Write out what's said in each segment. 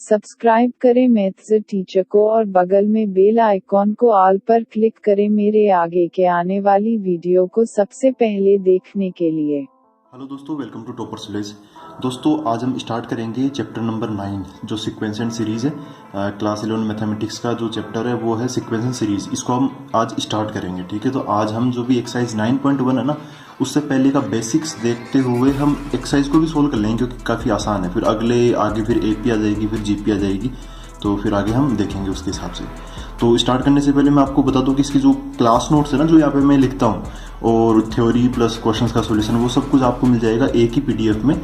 Subscribe करें maths teacher को और बगल में बेल आइकॉन को ऑल पर क्लिक करें मेरे आगे के आने वाली वीडियो को सबसे पहले देखने के लिए। हेलो दोस्तों, वेलकम टू टॉपर्स विलेज। दोस्तों, आज हम स्टार्ट करेंगे चैप्टर नंबर 9 जो सीक्वेंस एंड सीरीज़ है। क्लास 11 मैथमेटिक्स का जो चैप्टर है वो है सीक्वेंस एंड सीरीज़। इसको हम आज स्टार्ट करेंगे, ठीक है। तो आज हम जो भी एक्सरसाइज 9.1 है ना, उससे पहले का बेसिक्स देखते हुए हम एक्सरसाइज को भी सोल्व कर लेंगे क्योंकि काफ़ी आसान है। फिर आगे फिर AP आ जाएगी, फिर GP आ जाएगी, तो फिर आगे हम देखेंगे उसके हिसाब से। तो स्टार्ट करने से पहले मैं आपको बता दूं कि इसकी जो क्लास नोट्स है ना, जो यहाँ पे मैं लिखता हूँ, और थ्योरी प्लस क्वेश्चंस का सॉल्यूशन, वो सब कुछ आपको मिल जाएगा एक ही PDF में।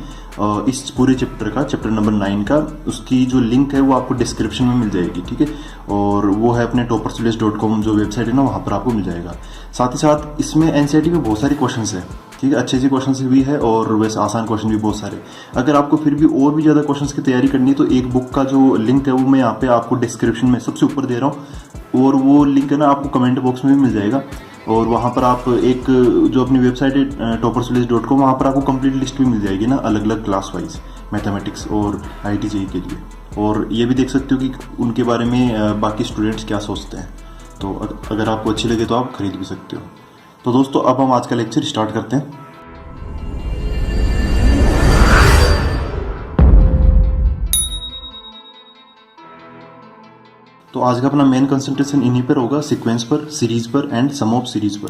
इस पूरे चैप्टर का, चैप्टर नंबर 9 का, उसकी जो लिंक है वो आपको डिस्क्रिप्शन में मिल जाएगी, ठीक है। और वो है अपने toppersvillage.com जो वेबसाइट है ना, वहाँ पर आपको मिल जाएगा। साथ ही साथ इसमें NCERT में बहुत सारे क्वेश्चन है, ठीक है। अच्छे क्वेश्चन भी है और वैसे आसान क्वेश्चन भी बहुत सारे। अगर आपको फिर भी और भी ज़्यादा क्वेश्चन की तैयारी करनी है तो एक बुक का जो लिंक है वो मैं यहाँ पे आपको डिस्क्रिप्शन में सबसे ऊपर दे रहा हूँ, और वो लिंक है ना आपको कमेंट बॉक्स में भी मिल जाएगा। और वहाँ पर आप एक जो अपनी वेबसाइट है toppersvillage.com, वहाँ पर आपको कंप्लीट लिस्ट भी मिल जाएगी ना, अलग अलग क्लास वाइज मैथमेटिक्स और IIT JEE के लिए। और ये भी देख सकते हो कि उनके बारे में बाकी स्टूडेंट्स क्या सोचते हैं। तो अगर आपको अच्छी लगे तो आप खरीद भी सकते हो। तो दोस्तों, अब हम आज का लेक्चर स्टार्ट करते हैं। तो आज का अपना मेन कंसंट्रेशन इन्हीं पर होगा, सीक्वेंस पर, सीरीज पर एंड सम ऑफ सीरीज पर।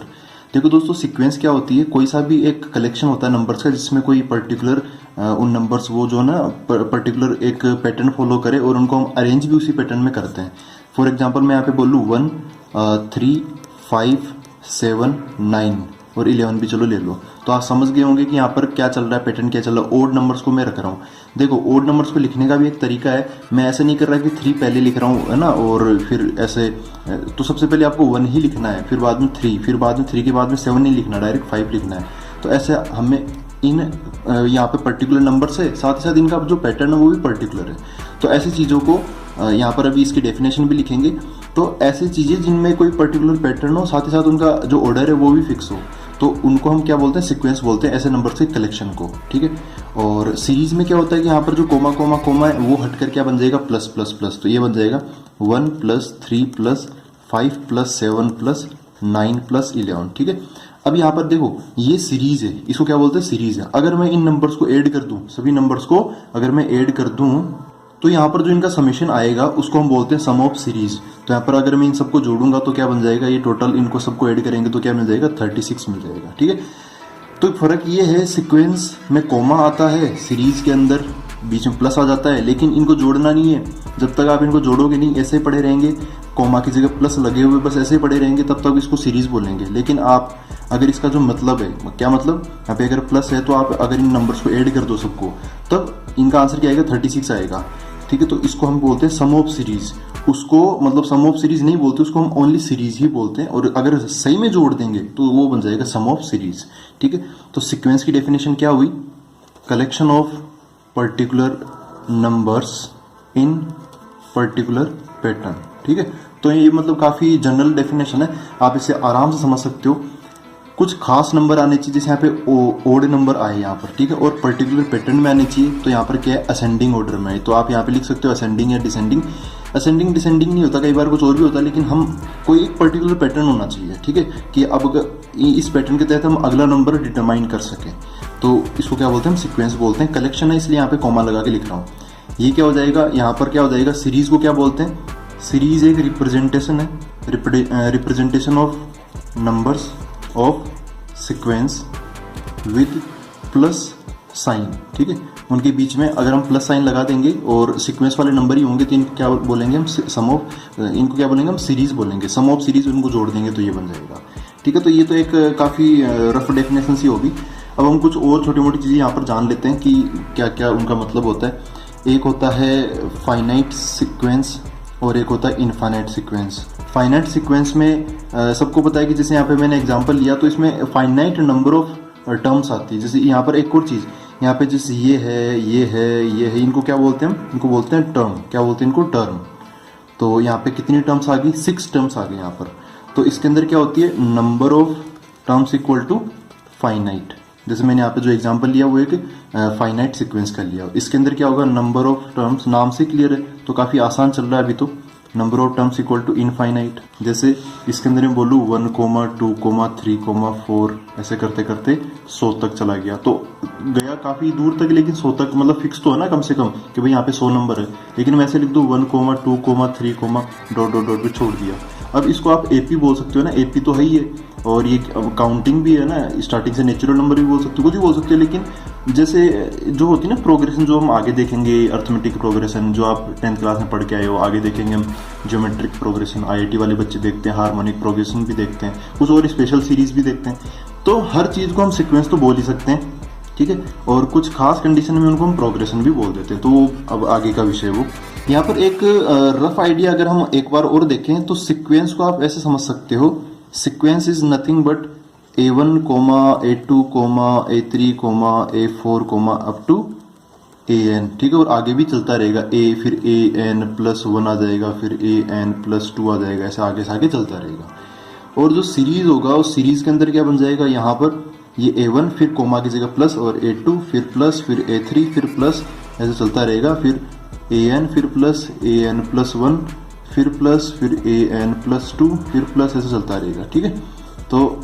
देखो दोस्तों, सीक्वेंस क्या होती है? कोई सा भी एक कलेक्शन होता है नंबर्स का, जिसमें कोई पर्टिकुलर उन नंबर्स वो जो है ना पर्टिकुलर एक पैटर्न फॉलो करे, और उनको हम अरेंज भी उसी पैटर्न में करते हैं। फॉर एग्जाम्पल मैं यहाँ पे बोलूँ 1, 3, 5, 7, 9 और 11 भी चलो ले लो, तो आप समझ गए होंगे कि यहाँ पर क्या चल रहा है, पैटर्न क्या चल रहा है। ओड नंबर्स को मैं रख रहा हूँ। देखो, ओड नंबर्स को लिखने का भी एक तरीका है। मैं ऐसे नहीं कर रहा कि 3 पहले लिख रहा हूँ, है ना, और फिर ऐसे। तो सबसे पहले आपको 1 ही लिखना है, फिर बाद में 3, फिर बाद में 3 के बाद में 7 नहीं लिखना, डायरेक्ट 5 लिखना है। तो ऐसे हमें इन यहाँ पे पर्टिकुलर नंबर से साथ ही साथ इनका जो पैटर्न है वो भी पर्टिकुलर है। तो ऐसी चीज़ों को यहाँ पर अभी इसकी डेफिनेशन भी लिखेंगे। तो ऐसी चीज़ें जिनमें कोई पर्टिकुलर पैटर्न हो, साथ ही साथ उनका जो ऑर्डर है वो भी फिक्स हो, तो उनको हम क्या बोलते हैं? सीक्वेंस बोलते हैं, ऐसे नंबर के कलेक्शन को, ठीक है। और सीरीज में क्या होता है कि यहाँ पर जो कोमा कोमा कोमा है वो हटकर क्या बन जाएगा? Plus plus plus. तो ये बन जाएगा 1 + 3 + 5 + 7 + 9 + 11, ठीक है। अब यहाँ पर देखो, ये सीरीज है, इसको क्या बोलते हैं? सीरीज है। अगर मैं इन नंबर्स को ऐड कर दूं, सभी नंबर्स को अगर मैं ऐड कर दूं, तो यहाँ पर जो इनका समेशन आएगा उसको हम बोलते हैं सम ऑफ सीरीज। तो यहाँ पर अगर मैं इन सबको जोड़ूंगा तो क्या बन जाएगा? ये टोटल इनको सबको ऐड करेंगे तो क्या मिल जाएगा? 36 मिल जाएगा, ठीक है। तो फर्क ये है, सीक्वेंस में कोमा आता है, सीरीज के अंदर बीच में प्लस आ जाता है, लेकिन इनको जोड़ना नहीं है। जब तक आप इनको जोड़ोगे नहीं, ऐसे ही पड़े रहेंगे, कोमा की जगह प्लस लगे हुए बस ऐसे ही पड़े रहेंगे, तब तक इसको सीरीज बोलेंगे। लेकिन आप अगर इसका जो मतलब है, क्या मतलब, यहाँ पे अगर प्लस है तो आप अगर इन नंबर्स को ऐड कर दो सबको, तब इनका आंसर क्या आएगा? 36 आएगा, ठीक है। तो इसको हम बोलते हैं सम ऑफ सीरीज। उसको मतलब सम ऑफ सीरीज नहीं बोलते, उसको हम ओनली सीरीज ही बोलते हैं। और अगर सही में जोड़ देंगे तो वो बन जाएगा सम ऑफ सीरीज, ठीक है। तो सीक्वेंस की डेफिनेशन क्या हुई? Collection of particular numbers in particular pattern, ठीक है। तो ये मतलब काफी जनरल डेफिनेशन है, आप इसे आराम से समझ सकते हो। कुछ खास नंबर आने चाहिए, जैसे यहाँ पे ओड नंबर आए यहाँ पर, ठीक है, और पर्टिकुलर पैटर्न में आने चाहिए। तो यहाँ पर क्या है? असेंडिंग ऑर्डर में। तो आप यहाँ पे लिख सकते हो असेंडिंग या डिसेंडिंग। असेंडिंग डिसेंडिंग नहीं होता, कई बार कुछ और भी होता है, लेकिन हम कोई एक पर्टिकुलर पैटर्न होना चाहिए, ठीक है, कि अब इस पैटर्न के तहत हम अगला नंबर डिटरमाइन कर सकें। तो इसको क्या बोलते हैं? हम सीक्वेंस बोलते हैं। कलेक्शन है इसलिए यहाँ पे कॉमा लगा के लिख रहा हूँ। ये क्या हो जाएगा? यहाँ पर क्या हो जाएगा? सीरीज को क्या बोलते हैं? सीरीज एक रिप्रेजेंटेशन है, representation of numbers of sequence with plus sign, ठीक है। उनके बीच में अगर हम प्लस साइन लगा देंगे और सीक्वेंस वाले नंबर ही होंगे तो इनको क्या बोलेंगे हम? सम ऑफ। इनको क्या बोलेंगे हम? सीरीज बोलेंगे। सम ऑफ सीरीज उनको जोड़ देंगे तो ये बन जाएगा, ठीक है। तो ये तो एक काफ़ी रफ डेफिनेशन सी होगी। अब हम कुछ और छोटी मोटी चीज़ें यहाँ पर जान लेते हैं कि क्या क्या उनका मतलब होता है। एक होता है फाइनाइट सीक्वेंस और एक होता है इनफाइनाइट सीक्वेंस। फाइनाइट सीक्वेंस में सबको पता है कि जैसे यहाँ पे मैंने एग्जांपल लिया, तो इसमें फाइनाइट नंबर ऑफ टर्म्स आती है। जैसे यहाँ पर एक और चीज़, यहाँ पे जैसे ये है, ये है, ये है, इनको क्या बोलते हैं? इनको बोलते हैं टर्म। क्या बोलते हैं इनको? टर्म। तो यहाँ पे कितनी टर्म्स आ गई? 6 टर्म्स आ गई यहाँ पर। तो इसके अंदर क्या होती है? Number of terms equal to finite, जैसे मैंने यहाँ पे जो एग्जांपल लिया वो एक फाइनाइट सीक्वेंस का लिया। इसके अंदर क्या होगा, नंबर ऑफ टर्म्स, नाम से क्लियर है तो काफी आसान चल रहा है अभी तो। Number of terms equal to infinite. जैसे इसके अंदर मैं बोलूँ 1, 2, 3, 4 ऐसे करते करते 100 तक चला गया, तो गया काफी दूर तक, लेकिन 100 तक मतलब फिक्स तो है ना कम से कम कि भाई यहाँ पे 100 नंबर है। लेकिन मैं ऐसे लिख दूँ 1, 2, 3, डॉट डॉट डॉट पे छोड़ दिया। अब इसको आप एपी बोल सकते हो ना, एपी तो है ही है, और ये काउंटिंग भी है ना, स्टार्टिंग से नेचुरल नंबर भी बोल सकते हो, कुछ भी बोल सकते हो। लेकिन जैसे जो होती है ना प्रोग्रेशन, जो हम आगे देखेंगे, अर्थमेटिक प्रोग्रेशन जो आप 10th क्लास में पढ़ के आए हो, आगे देखेंगे हम ज्योमेट्रिक प्रोग्रेशन, आईआईटी वाले बच्चे देखते हैं, हार्मोनिक प्रोग्रेशन भी देखते हैं, कुछ और स्पेशल सीरीज भी देखते हैं। तो हर चीज़ को हम सीक्वेंस तो बोल ही सकते हैं, ठीक है, और कुछ खास कंडीशन में उनको हम प्रोग्रेशन भी बोल देते हैं। तो वो अब आगे का विषय वो। यहाँ पर एक रफ आइडिया अगर हम एक बार और देखें तो सीक्वेंस को आप ऐसे समझ सकते हो, sequence is nothing but A1, A2, A3, A4, up to AN, ठीक है, और आगे भी चलता रहेगा, A फिर AN+1 आ जाएगा, फिर AN+2 आ जाएगा, ऐसे आगे से आगे चलता रहेगा। और जो सीरीज होगा उस सीरीज के अंदर क्या बन जाएगा, यहाँ पर ये A1 फिर कोमा की जगह प्लस, और A2 फिर प्लस, फिर A3 फिर प्लस, ऐसे चलता रहेगा, फिर AN फिर प्लस, AN+1 फिर प्लस, फिर AN+2 फिर प्लस, ऐसे चलता रहेगा, ठीक है। तो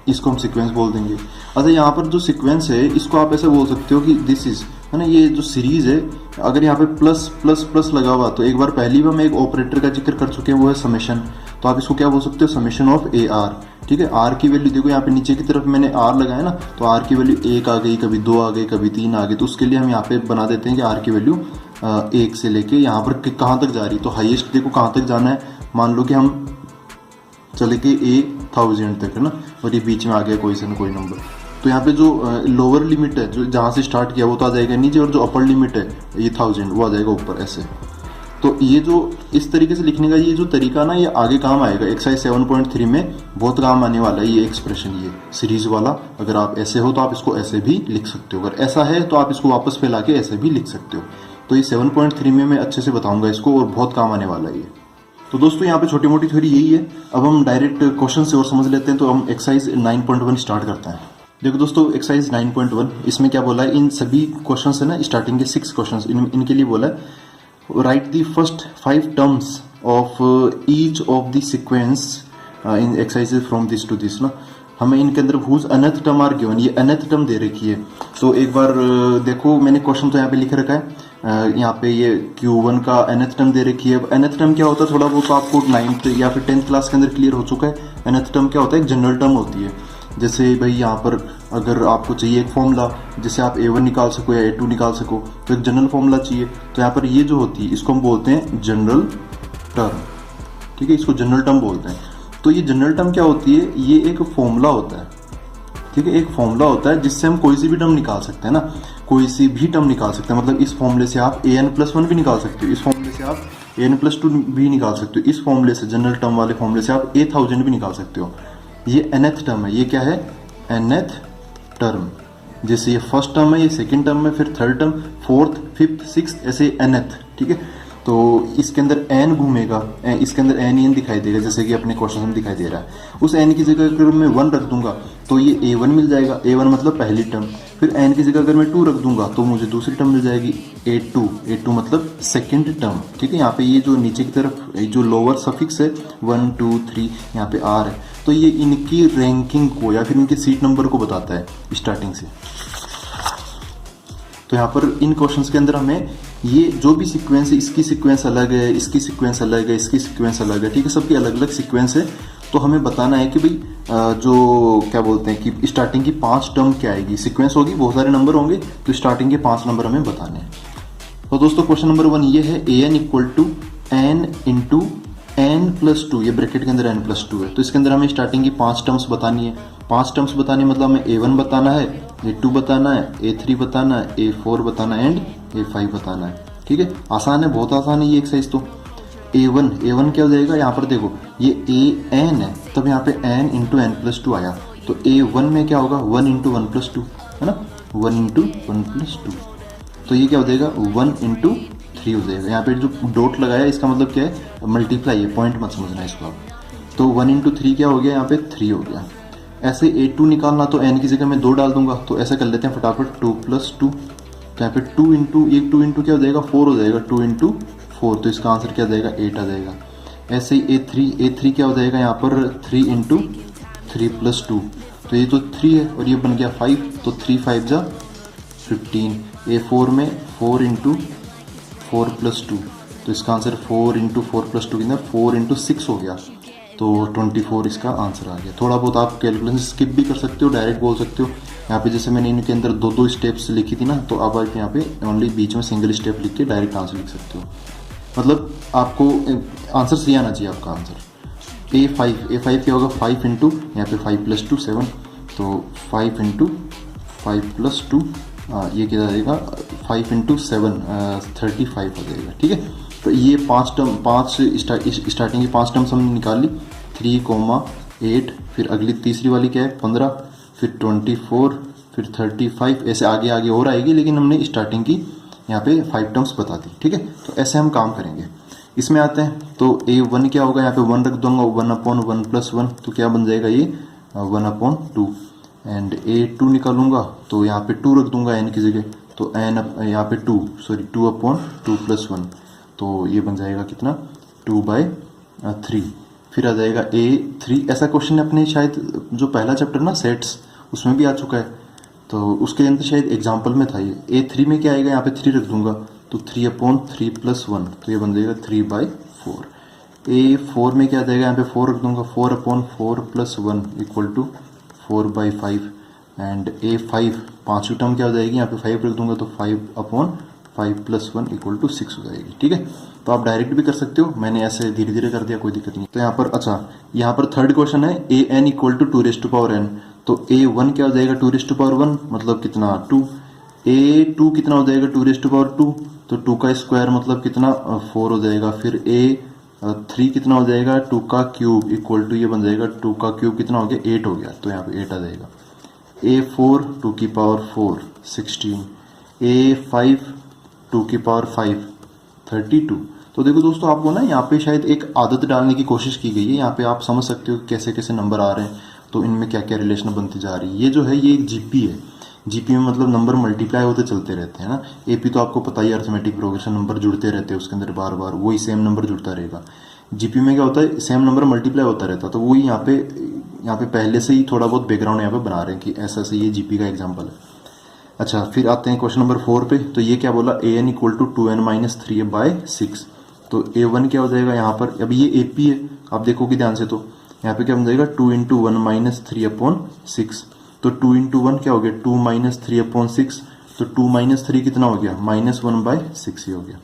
इसको हम सीक्वेंस बोल देंगे। अच्छा, यहाँ पर जो सीक्वेंस है इसको आप ऐसे बोल सकते हो कि दिस इज, है ना, ये जो सीरीज है, अगर यहाँ पे प्लस प्लस प्लस लगा हुआ, तो एक बार पहली बार मैं एक ऑपरेटर का जिक्र कर चुके हैं, वो है समेशन। तो आप इसको क्या बोल सकते हो, समेशन ऑफ AR, ठीक है। आर की वैल्यू देखो यहाँ पे नीचे की तरफ मैंने आर लगाया ना, तो आर की वैल्यू 1 आ गई, कभी 2 आ गई, कभी 3 आ गई, तो उसके लिए हम यहाँ पे बना देते हैं कि आर की वैल्यू 1 से लेके यहाँ पर कहाँ तक जा रही। तो हाईएस्ट देखो कहाँ तक जाना है, मान लो कि हम चले के 1000 तक, है ना, और ये बीच में आ गया कोई से कोई नंबर, तो यहाँ पे जो लोअर लिमिट है, जो जहाँ से स्टार्ट किया वो तो आ जाएगा नीचे, और जो अपर लिमिट है ये 1000 वो आ जाएगा ऊपर, ऐसे। तो ये जो इस तरीके से लिखने का ये जो तरीका ना, ये आगे काम आएगा, एक्सरसाइज 7.3 में बहुत काम आने वाला है ये एक्सप्रेशन, ये सीरीज वाला। अगर आप ऐसे हो तो आप इसको ऐसे भी लिख सकते हो, अगर ऐसा है तो आप इसको वापस फैला के ऐसे भी लिख सकते हो। तो ये 7.3 में मैं अच्छे से बताऊंगा इसको, और बहुत काम आने वाला है ये। तो दोस्तों यहाँ पे छोटी मोटी थ्योरी यही है। अब हम डायरेक्ट क्वेश्चन से और समझ लेते हैं। तो हम एक्सरसाइज 9.1 स्टार्ट करते हैं। देखो दोस्तों, एक्सरसाइज 9.1 इसमें क्या बोला है, इन सभी क्वेश्चन है ना, स्टार्टिंग के 6 क्वेश्चन इनके लिए बोला है write the first 5 terms of each of the sequence in exercises from this to this ना। हमें इनके अंदर whose nth term are given, ये अनथ टर्म दे रखी है। तो एक बार देखो, मैंने क्वेश्चन तो यहाँ पे लिख रखा है, यहाँ पे ये Q1 का nth टर्म दे रखी है। अब nth टर्म क्या होता है, थोड़ा बहुत आपको 9th या फिर 10th क्लास के अंदर क्लियर हो चुका है। nth टर्म क्या होता है, एक जनरल टर्म होती है। जैसे भाई यहाँ पर अगर आपको चाहिए एक फॉर्मूला, जैसे आप A1 निकाल सको या A2 निकाल सको, तो एक जनरल फॉर्मूला चाहिए। तो यहाँ पर ये जो होती है इसको हम बोलते हैं जनरल टर्म, ठीक है, इसको जनरल टर्म बोलते हैं। तो ये जनरल टर्म क्या होती है, ये एक फॉर्मूला होता है, ठीक है, एक फॉर्मूला होता है जिससे हम कोई सी भी टर्म निकाल सकते हैं ना, कोई सी भी टर्म निकाल सकते हैं। मतलब इस फॉर्मूले से आप AN+1 भी निकाल सकते हो, इस फॉर्मूले से आप AN+2 भी निकाल सकते हो, इस फॉर्मूले से, जनरल टर्म वाले फॉर्मूले से आप 1000 भी निकाल सकते हो। ये nth टर्म है, ये क्या है, nth टर्म। जैसे ये फर्स्ट टर्म है, ये सेकंड टर्म है, फिर third term, fourth, fifth, sixth, ऐसे nth, ठीक है। तो इसके अंदर n घूमेगा, इसके अंदर n दिखाई देगा, जैसे कि अपने क्वेश्चन में दिखाई दे रहा है। उस n की जगह अगर मैं 1 रख दूंगा तो ये A1 मिल जाएगा, A1 मतलब पहली टर्म। फिर n की जगह अगर मैं 2 रख दूंगा तो मुझे दूसरी टर्म मिल जाएगी A2, A2 मतलब सेकंड टर्म, ठीक है। यहाँ पे ये जो नीचे की तरफ जो लोअर सफिक्स है 1, 2, 3 यहाँ पे R है, तो ये इनकी रैंकिंग को या फिर इनके सीट नंबर को बताता है स्टार्टिंग से। तो यहाँ पर इन क्वेश्चंस के अंदर हमें ये जो भी सीक्वेंस है, इसकी सीक्वेंस अलग है, इसकी सीक्वेंस अलग है, इसकी सीक्वेंस अलग है, ठीक है, सबकी अलग अलग सीक्वेंस है। तो हमें बताना है कि भाई जो क्या बोलते हैं कि स्टार्टिंग की 5 टर्म क्या आएगी, सीक्वेंस होगी, बहुत सारे नंबर होंगे, तो स्टार्टिंग के 5 नंबर हमें बताने हैं। तो दोस्तों क्वेश्चन नंबर 1 ये है, AN = N × N+2, ये ब्रैकेट के अंदर N+2 है। तो इसके अंदर हमें स्टार्टिंग की 5 टर्म्स बतानी है। 5 टर्म्स बतानी है मतलब हमें A1 बताना है, A2 बताना है, A3 बताना है, A4 बताना है एंड A5 बताना है, ठीक है। आसान है, बहुत आसान है ये एक्सरसाइज। तो A1 क्या हो जाएगा, यहाँ पर देखो ये AN है, तब यहाँ पे N × N+2 आया, तो A1 में क्या होगा, 1 × 1+2, है ना, 1 × 1+2, तो ये क्या हो जाएगा 1 × 3 हो जाएगा। यहाँ पे जो डॉट लगाया इसका मतलब क्या है, मल्टीप्लाई है, पॉइंट मत समझना इसको आप। तो 1 × 3 क्या हो गया, यहाँ पे 3 हो गया। ऐसे A2 निकालना तो n की जगह मैं 2 डाल दूंगा, तो ऐसा कर लेते हैं फटाफट 2 + 2, तो यहाँ पे 2 इंटू ये 2 इंटू क्या हो जाएगा 4 हो जाएगा, 2 इंटू 4, तो इसका आंसर क्या आ जाएगा 8 आ जाएगा। ऐसे ही A3 क्या हो जाएगा यहाँ पर 3 इंटू 3 + 2, तो ये तो 3 है और ये बन गया 5, तो 3 5 जा 15। A4 में 4 इंटू 4 + 2, तो इसका आंसर 4 इंटू 4 + 2 कितना 4 इंटू 6 हो गया, तो 24 इसका आंसर आ गया। थोड़ा बहुत आप कैलकुलेशन स्किप भी कर सकते हो, डायरेक्ट बोल सकते हो। यहाँ पे जैसे मैंने इनके अंदर 2-2 स्टेप्स लिखी थी ना, तो अब आप यहाँ पे ओनली बीच में सिंगल स्टेप लिख के डायरेक्ट आंसर लिख सकते हो। मतलब आपको आंसर सही आना चाहिए आपका आंसर। A5 क्या होगा 5 इंटू यहाँ पे 5 + 2 7, तो 5 इंटू 5 + 2 ये क्या जाएगा 5 इंटू 7 35 हो जाएगा। ठीक है, तो ये 5 टर्म 5 स्टार्टिंग की 5 टर्म्स हमने निकाल ली, 3, 8, फिर अगली तीसरी वाली क्या है 15, फिर 24, फिर 35, ऐसे आगे आगे और आएगी, लेकिन हमने स्टार्टिंग की यहाँ पे 5 टर्म्स बता दी। ठीक है, तो ऐसे हम काम करेंगे। इसमें आते हैं तो A1 क्या होगा, यहाँ पे 1 रख दूंगा, 1/1 + 1, तो क्या बन जाएगा ये 1/2। एंड A2 निकालूंगा तो यहाँ पे 2 रख दूंगा n की जगह, तो n यहाँ पे 2/2 + 1, तो ये बन जाएगा कितना 2/3। फिर आ जाएगा A3। ऐसा क्वेश्चन अपने शायद जो पहला चैप्टर ना सेट्स उसमें भी आ चुका है, तो उसके अंदर शायद एग्जाम्पल में था ये। A3 में क्या आएगा, यहाँ पे 3 रख दूंगा, तो 3/3 + 1, तो ये बन जाएगा 3/4। A4 में क्या आ जाएगा, यहाँ पे 4 रख दूंगा, 4/4 + 1 = 4/5। एंड A5 पांचवी टर्म क्या हो जाएगी, यहाँ पे 5 रख दूंगा, तो 5/5 + 1 = 6 हो जाएगी। ठीक है, तो आप डायरेक्ट भी कर सकते हो, मैंने ऐसे धीरे धीरे कर दिया, कोई दिक्कत नहीं। तो यहाँ पर अच्छा, यहाँ पर थर्ड क्वेश्चन है an = 2n, तो A1 क्या हो जाएगा 2n, मतलब कितना 2। A2 कितना हो जाएगा 2, तो 2 का स्क्वायर मतलब कितना 4 हो जाएगा। फिर A3 कितना हो जाएगा 2 का क्यूब = ये बन जाएगा 2 का क्यूब कितना हो गया 8 हो गया, तो यहाँ पे 8 आ जाएगा। A4 2 16, A5 2 32। तो देखो दोस्तों, आपको ना यहाँ पे शायद एक आदत डालने की कोशिश की गई है, यहाँ पे आप समझ सकते हो कैसे कैसे नंबर आ रहे हैं, तो इनमें क्या क्या रिलेशन बनती जा रही है। ये जो है ये एक जीपी है, जीपी में मतलब नंबर मल्टीप्लाई होते चलते रहते हैं ना। एपी तो आपको पता ही, अरिथमेटिक प्रोग्रेशन, नंबर जुड़ते रहते हैं उसके अंदर, बार बार वही सेम नंबर जुड़ता रहेगा। जीपी में क्या होता है, सेम नंबर मल्टीप्लाई होता रहता है, तो वही यहाँ पे पहले से ही थोड़ा बहुत बैकग्राउंड यहाँ पे बना रहे हैं कि ऐसा से ये जीपी का एग्जाम्पल है। अच्छा, फिर आते हैं क्वेश्चन नंबर 4 पे। तो ये क्या बोला, an = 2n - 3/6, तो A1 क्या हो जाएगा यहाँ पर, अभी ये AP है, आप देखोगे ध्यान से, तो यहाँ पे क्या बन जाएगा 2 × 1 - 3/6, तो 2 × 1 क्या हो गया 2 - 3/6, तो 2 - 3 कितना हो गया -1/6 ही हो गया।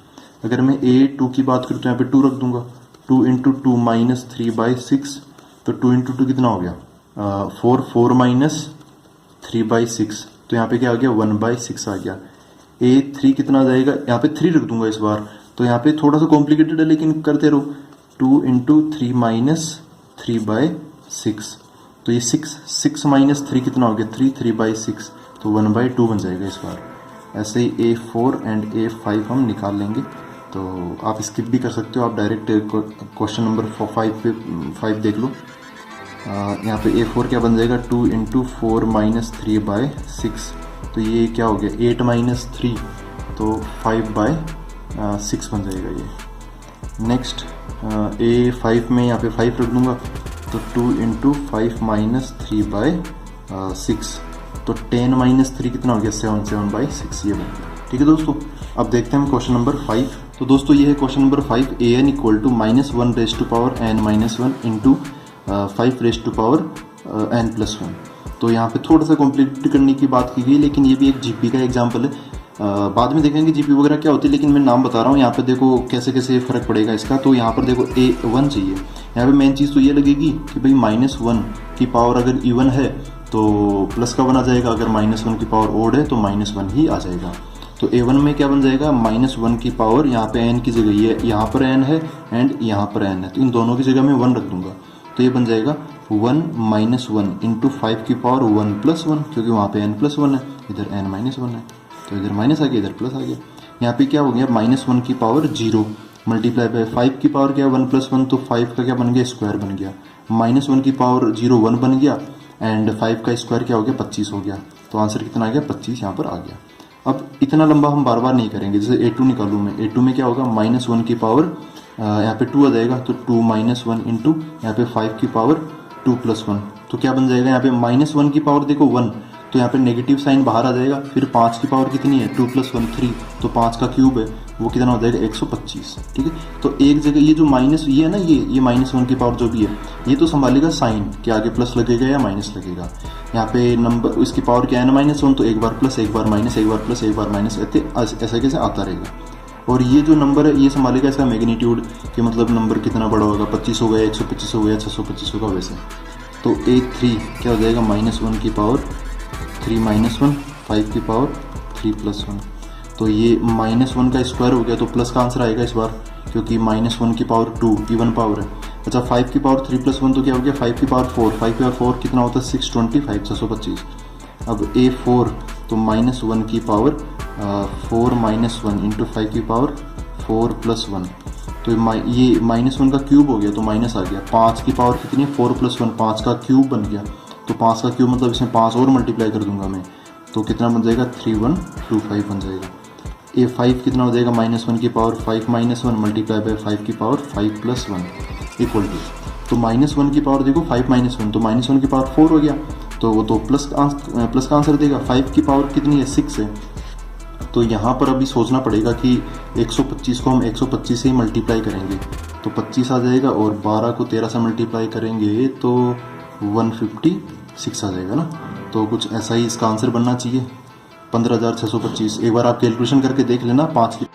अगर मैं A2 की बात करूँ तो यहाँ पे 2 रख दूंगा, 2 × 2 - 3/6, तो 2 × 2 कितना हो गया 4 - 3/6, तो यहाँ पे क्या आ गया 1/6 आ गया। A3 कितना आ जाएगा, यहाँ पे 3 रख दूंगा इस बार, तो यहाँ पे थोड़ा सा कॉम्प्लिकेटेड है लेकिन करते रहो। 2 × 3 - 3/6, तो ये 6 - 3 कितना हो गया 3/6, तो 1/2 बन जाएगा इस बार। ऐसे ही A4 एंड A5 हम निकाल लेंगे, तो आप स्किप भी कर सकते हो, आप डायरेक्ट क्वेश्चन नंबर 5 देख लो। यहाँ पे A4 क्या बन जाएगा 2 × 4 - 3/6, तो ये क्या हो गया 8 - 3, तो 5/6 बन जाएगा ये। नेक्स्ट A5 में यहाँ पे 5 रख दूंगा, तो 2 × 5 - 3/6, तो 10 - 3 कितना हो गया 7/6 ये बन गया। ठीक है दोस्तों, अब देखते हैं हम क्वेश्चन नंबर 5। तो दोस्तों ये है question number 5, an = -1n - 1 × 5n+1। तो यहाँ पे थोड़ा सा कॉम्प्लीट करने की बात की गई, लेकिन ये भी एक जीपी का एग्जाम्पल है। बाद में देखेंगे जीपी वगैरह क्या होती है, लेकिन मैं नाम बता रहा हूँ। यहाँ पे देखो कैसे कैसे फर्क पड़ेगा इसका। तो यहाँ पर देखो A1 चाहिए, यहाँ पे मेन चीज़ तो ये लगेगी कि भाई -1 की पावर अगर इवन है तो प्लस का 1 आ जाएगा, अगर -1 की पावर ओड है तो -1 ही आ जाएगा। तो A1 में क्या बन जाएगा -1 की पावर, यहाँ पे n की जगह ये यहाँ पर n है एंड यहाँ पर n है, तो इन दोनों की जगह मैं 1 रख दूंगा, तो ये बन जाएगा 1 - 1 × 5 की पावर 1 + 1, क्योंकि वहाँ पे n + 1 है, इधर n - 1 है, तो इधर माइनस आ गया, इधर प्लस आ गया। यहाँ पे क्या हो गया -1 की पावर 0 मल्टीप्लाई बाय 5 की पावर क्या 1 + 1, तो 5 का क्या बन गया स्क्वायर बन गया। -1 की पावर 0 1 बन गया, एंड 5 का स्क्वायर क्या हो गया 25 हो गया। तो आंसर कितना आ गया 25 यहाँ पर आ गया। अब इतना लंबा हम बार बार नहीं करेंगे। जैसे A2 निकालूँ मैं, A2 में क्या होगा -1 की पावर यहाँ पे 2 आ जाएगा, तो 2 - 1 इंटू यहाँ पे 5 की पावर 2 + 1, तो क्या बन जाएगा यहाँ पे -1 की पावर देखो 1, तो यहाँ पे नेगेटिव साइन बाहर आ जाएगा। फिर 5 की पावर कितनी है 2 + 1 3, तो 5 का क्यूब है वो कितना हो जाएगा 125। ठीक है, तो एक जगह ये जो माइनस ये है ना, ये -1 की पावर जो भी है ये तो संभालेगा साइन कि आगे प्लस लगेगा या माइनस लगेगा। यहाँ पे नंबर इसकी पावर क्या है ना -1, तो एक बार प्लस एक बार माइनस, एक बार प्लस एक बार माइनस, ऐसे कैसे आता रहेगा। और ये जो नंबर है ये संभालेगा इसका मैग्नीट्यूड, कि मतलब नंबर कितना बड़ा होगा, 25 हो गया, 125 हो गया, 625 होगा वैसे। तो A3 क्या हो जाएगा -1 की पावर 3 - 1, 5 की पावर 3 + 1, तो ये -1 का स्क्वायर हो गया, तो प्लस का आंसर आएगा इस बार, क्योंकि -1 की पावर 2 इवन पावर है। अच्छा 5 की पावर 3 + 1 तो क्या हो गया 5 की पावर 4, 5 की पावर 4 कितना होता है 625, 625। अब A4 तो -1 की पावर 4 - 1 इंटू 5 की पावर 4 + 1, तो ये -1 का क्यूब हो गया, तो माइनस आ गया। 5 की पावर कितनी है 4 + 1, 5 का क्यूब बन गया, तो 5 का क्यूब मतलब इसमें 5 और मल्टीप्लाई कर दूंगा मैं, तो कितना बन जाएगा 3125 बन जाएगा। A5 कितना हो जाएगा -1 की पावर 5 - 1 मल्टीप्लाई बाय 5 की पावर 5 + 1 इक्वल टू, तो -1 की पावर देखो 5 - 1, तो -1 की पावर 4 हो गया, तो वो तो प्लस का आंसर देगा। 5 की पावर कितनी है 6 है, तो यहाँ पर अभी सोचना पड़ेगा कि 125 को हम 125 से ही मल्टीप्लाई करेंगे, तो 25 आ जाएगा, और 12 को 13 से मल्टीप्लाई करेंगे तो 156 आ जाएगा ना। तो कुछ ऐसा ही इसका आंसर बनना चाहिए 15,625। एक बार आप कैलकुलेशन करके देख लेना 5 की